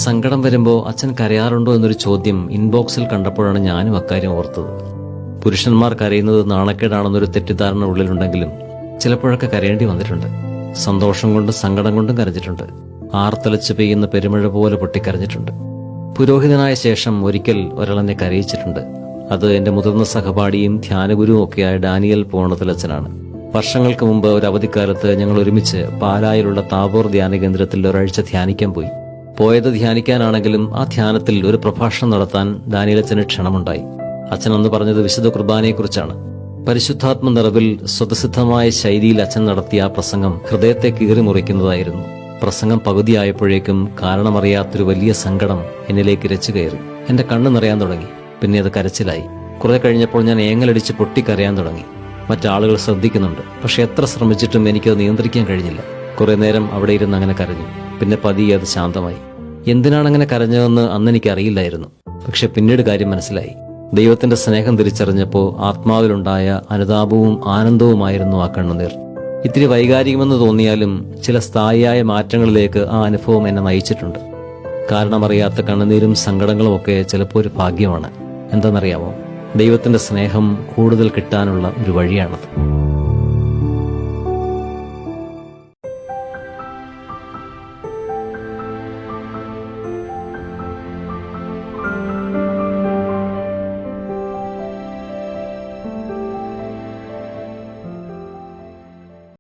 സങ്കടം വരുമ്പോൾ അച്ഛൻ കരയാറുണ്ടോ എന്നൊരു ചോദ്യം ഇൻബോക്സിൽ കണ്ടപ്പോഴാണ് ഞാനും അക്കാര്യം ഓർത്തത്. പുരുഷന്മാർ കരയുന്നത് നാണക്കേടാണെന്നൊരു തെറ്റിദ്ധാരണ ഉള്ളിലുണ്ടെങ്കിലും ചിലപ്പോഴൊക്കെ കരയേണ്ടി വന്നിട്ടുണ്ട്. സന്തോഷം കൊണ്ടും സങ്കടം കൊണ്ടും കരഞ്ഞിട്ടുണ്ട്. ആർത്തലച്ച് പെയ്യുന്ന പെരുമഴ പോലെ പൊട്ടിക്കരഞ്ഞിട്ടുണ്ട്. പുരോഹിതനായ ശേഷം ഒരിക്കൽ ഒരാളെന്നെ കരയിച്ചിട്ടുണ്ട്. അത് എന്റെ മുതിർന്ന സഹപാഠിയും ധ്യാനഗുരുവും ഒക്കെയായ ഡാനിയൽ പൂവണത്തിലച്ഛനാണ്. വർഷങ്ങൾക്ക് മുമ്പ് ഒരു അവധിക്കാലത്ത് ഞങ്ങൾ ഒരുമിച്ച് പാലായിലുള്ള താബോർ ധ്യാന കേന്ദ്രത്തിൽ ഒരാഴ്ച ധ്യാനിക്കാൻ പോയി. പോയത് ധ്യാനിക്കാനാണെങ്കിലും ആ ധ്യാനത്തിൽ ഒരു പ്രഭാഷണം നടത്താൻ ഡാനിയലച്ഛന് ക്ഷണമുണ്ടായി. അച്ഛൻ അന്ന് പറഞ്ഞത് വിശുദ്ധ കുർബാനയെക്കുറിച്ചാണ്. പരിശുദ്ധാത്മ നിറവിൽ സ്വതസിദ്ധമായ ശൈലിയിൽ അച്ഛൻ നടത്തിയ ആ പ്രസംഗം ഹൃദയത്തെ കീറിമുറിക്കുന്നതായിരുന്നു. പ്രസംഗം പകുതിയായപ്പോഴേക്കും കാരണമറിയാത്തൊരു വലിയ സങ്കടം എന്നിലേക്ക് രച്ചു കയറി. എന്റെ കണ്ണ് നിറയാൻ തുടങ്ങി. പിന്നെ അത് കരച്ചിലായി. കുറെ കഴിഞ്ഞപ്പോൾ ഞാൻ ഏങ്ങലടിച്ച് പൊട്ടിക്കരയാൻ തുടങ്ങി. മറ്റാളുകൾ ശ്രദ്ധിക്കുന്നുണ്ട്. പക്ഷെ എത്ര ശ്രമിച്ചിട്ടും എനിക്കത് നിയന്ത്രിക്കാൻ കഴിഞ്ഞില്ല. കുറെ നേരം അവിടെ ഇരുന്ന് അങ്ങനെ കരഞ്ഞു. പിന്നെ പതിയെ അത് ശാന്തമായി. എന്തിനാണ് അങ്ങനെ കരഞ്ഞതെന്ന് അന്ന് എനിക്കറിയില്ലായിരുന്നു. പക്ഷെ പിന്നീട് കാര്യം മനസ്സിലായി. ദൈവത്തിന്റെ സ്നേഹം തിരിച്ചറിഞ്ഞപ്പോൾ ആത്മാവിലുണ്ടായ അനുതാപവും ആനന്ദവുമായിരുന്നു ആ കണ്ണുനീർ. ഇത്തിരി വൈകാരികമെന്ന് തോന്നിയാലും ചില സ്ഥായിയായ മാറ്റങ്ങളിലേക്ക് ആ അനുഭവം എന്നെ നയിച്ചിട്ടുണ്ട്. കാരണമറിയാത്ത കണ്ണുനീരും സങ്കടങ്ങളും ഒക്കെ ചിലപ്പോൾ ഒരു ഭാഗ്യമാണ്. എന്താണെന്നറിയാമോ? ദൈവത്തിന്റെ സ്നേഹം കൂടുതൽ കിട്ടാനുള്ള ഒരു വഴിയാണത്.